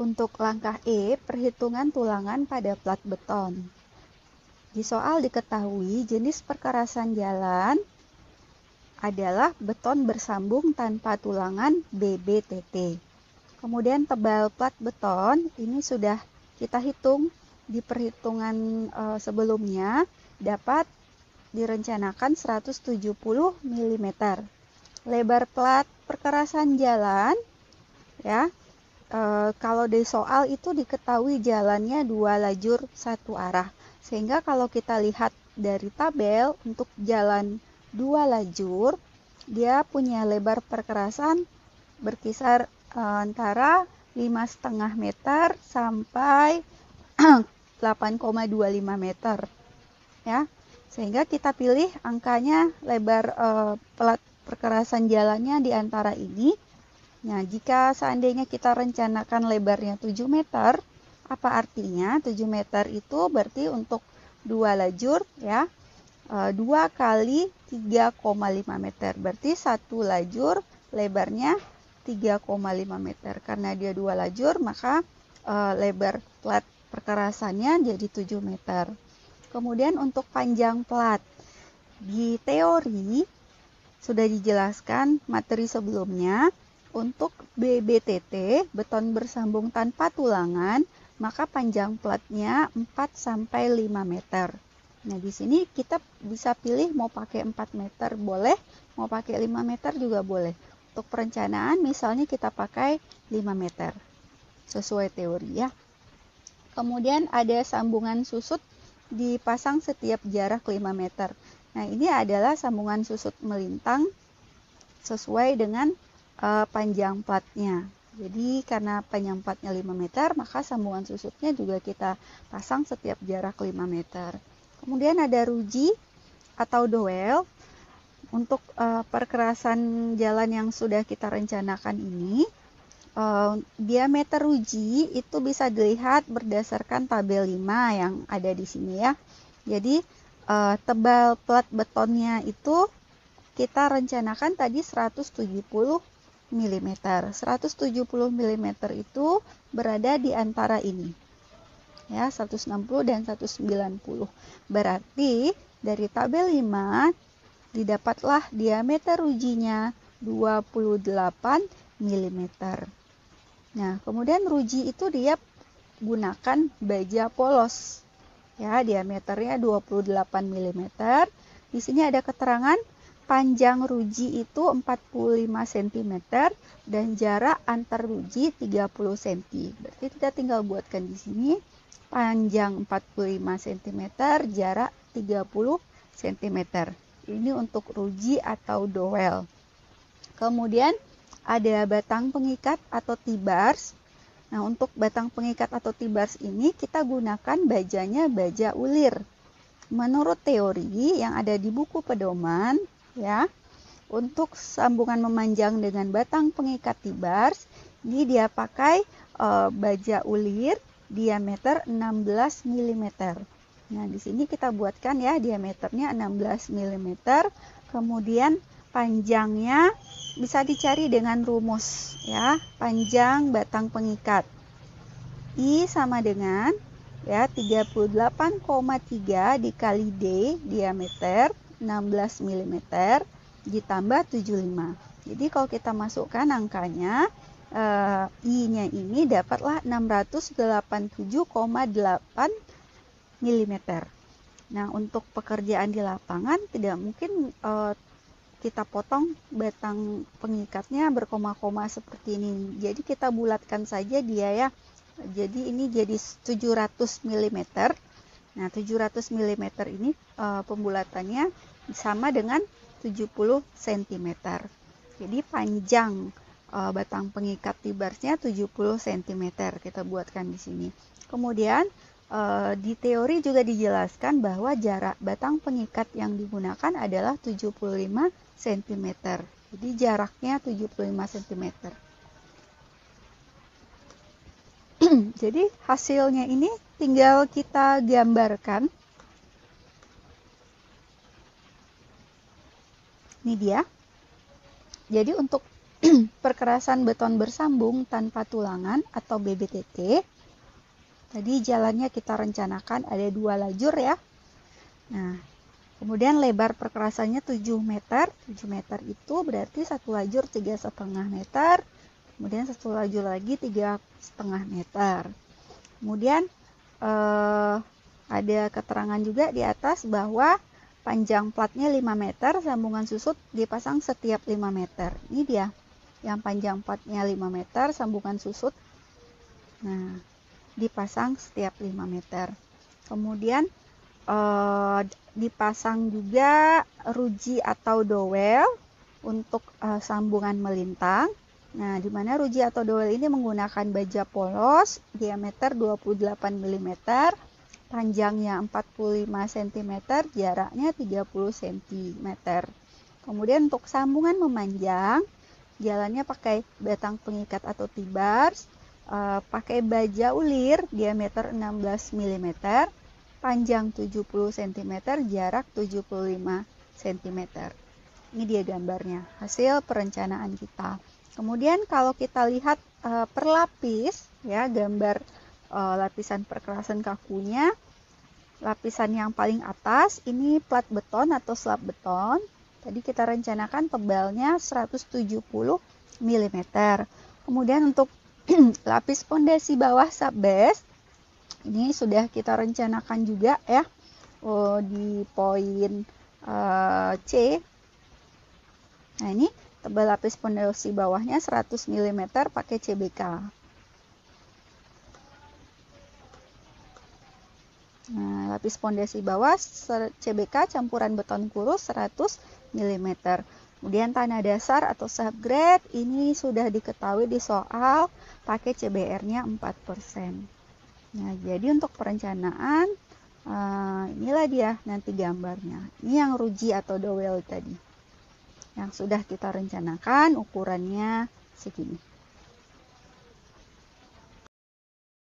Untuk langkah E, perhitungan tulangan pada plat beton. Di soal diketahui jenis perkerasan jalan adalah beton bersambung tanpa tulangan BBTT. Kemudian tebal plat beton ini sudah kita hitung di perhitungan sebelumnya dapat direncanakan 170 mm. Lebar plat perkerasan jalan ya. Kalau di soal itu diketahui jalannya 2 lajur 1 arah. Sehingga kalau kita lihat dari tabel untuk jalan 2 lajur, dia punya lebar perkerasan berkisar antara 5,5 meter sampai 8,25 meter. Ya. Sehingga kita pilih angkanya lebar plat perkerasan jalannya di antara ini. Nah, jika seandainya kita rencanakan lebarnya 7 meter, apa artinya? 7 meter itu berarti untuk 2 lajur ya. 2 kali 3,5 meter. Berarti 1 lajur lebarnya 3,5 meter. Karena dia 2 lajur, maka lebar plat perkerasannya jadi 7 meter. Kemudian untuk panjang plat, di teori sudah dijelaskan materi sebelumnya, untuk BBTT, beton bersambung tanpa tulangan, maka panjang platnya 4-5 meter. Nah, di sini kita bisa pilih mau pakai 4 meter boleh, mau pakai 5 meter juga boleh. Untuk perencanaan misalnya kita pakai 5 meter, sesuai teori ya. Kemudian ada sambungan susut dipasang setiap jarak 5 meter. Nah, ini adalah sambungan susut melintang sesuai dengan panjang platnya. Jadi karena panjang platnya 5 meter, maka sambungan susutnya juga kita pasang setiap jarak 5 meter. Kemudian ada ruji atau dowel. Untuk perkerasan jalan yang sudah kita rencanakan ini, diameter ruji itu bisa dilihat berdasarkan tabel 5 yang ada di sini ya. Jadi tebal plat betonnya itu kita rencanakan tadi 170 mm. 170 mm itu berada di antara ini. Ya, 160 dan 190. Berarti dari tabel 5 didapatlah diameter rujinya 28 mm. Nah, kemudian ruji itu dia gunakan baja polos. Ya, diameternya 28 mm. Di sini ada keterangan panjang ruji itu 45 cm dan jarak antar ruji 30 cm. Berarti kita tinggal buatkan di sini panjang 45 cm, jarak 30 cm. Ini untuk ruji atau dowel. Kemudian ada batang pengikat atau T-bars. Nah, untuk batang pengikat atau T-bars ini kita gunakan bajanya baja ulir. Menurut teori yang ada di buku pedoman, ya, untuk sambungan memanjang dengan batang pengikat T-bars, ini dia pakai baja ulir diameter 16 mm. Nah, di sini kita buatkan ya diameternya 16 mm. Kemudian panjangnya bisa dicari dengan rumus ya, panjang batang pengikat I sama dengan ya 38,3 dikali D diameter 16 mm ditambah 75. Jadi kalau kita masukkan angkanya I-nya ini dapatlah 687,8 mm. Nah, untuk pekerjaan di lapangan tidak mungkin kita potong batang pengikatnya berkoma-koma seperti ini. Jadi kita bulatkan saja dia ya. Jadi ini jadi 700 mm. Nah, 700 mm ini pembulatannya sama dengan 70 cm. Jadi panjang batang pengikat T-barsnya 70 cm. Kita buatkan di sini. Kemudian di teori juga dijelaskan bahwa jarak batang pengikat yang digunakan adalah 75 cm. Jadi jaraknya 75 cm. Jadi hasilnya ini tinggal kita gambarkan. Ini dia. Jadi untuk perkerasan beton bersambung tanpa tulangan atau BBTT. Tadi jalannya kita rencanakan ada 2 lajur ya. Nah, kemudian lebar perkerasannya 7 meter. 7 meter itu berarti satu lajur 3,5 meter. Kemudian satu lajur lagi 3,5 meter. Kemudian ada keterangan juga di atas bahwa panjang platnya 5 meter, sambungan susut dipasang setiap 5 meter. Ini dia yang panjang platnya 5 meter, sambungan susut nah dipasang setiap 5 meter. Kemudian dipasang juga ruji atau dowel untuk sambungan melintang. Nah, di mana ruji atau dowel ini menggunakan baja polos diameter 28 mm, panjangnya 45 cm, jaraknya 30 cm. Kemudian untuk sambungan memanjang, jalannya pakai batang pengikat atau T-bars, pakai baja ulir diameter 16 mm, panjang 70 cm, jarak 75 cm. Ini dia gambarnya, hasil perencanaan kita. Kemudian kalau kita lihat per lapis, ya gambar lapisan perkerasan kakunya, lapisan yang paling atas ini plat beton atau slab beton. Tadi kita rencanakan tebalnya 170 mm. Kemudian untuk lapis pondasi bawah subbase, ini sudah kita rencanakan juga ya di poin C. Nah, ini tebal lapis pondasi bawahnya 100 mm pakai CBK. Nah, lapis pondasi bawah CBK campuran beton kurus 100 mm. Kemudian tanah dasar atau subgrade ini sudah diketahui di soal pakai CBR-nya 4%. Nah, jadi untuk perencanaan inilah dia nanti gambarnya. Ini yang ruji atau dowel tadi. Yang sudah kita rencanakan ukurannya segini.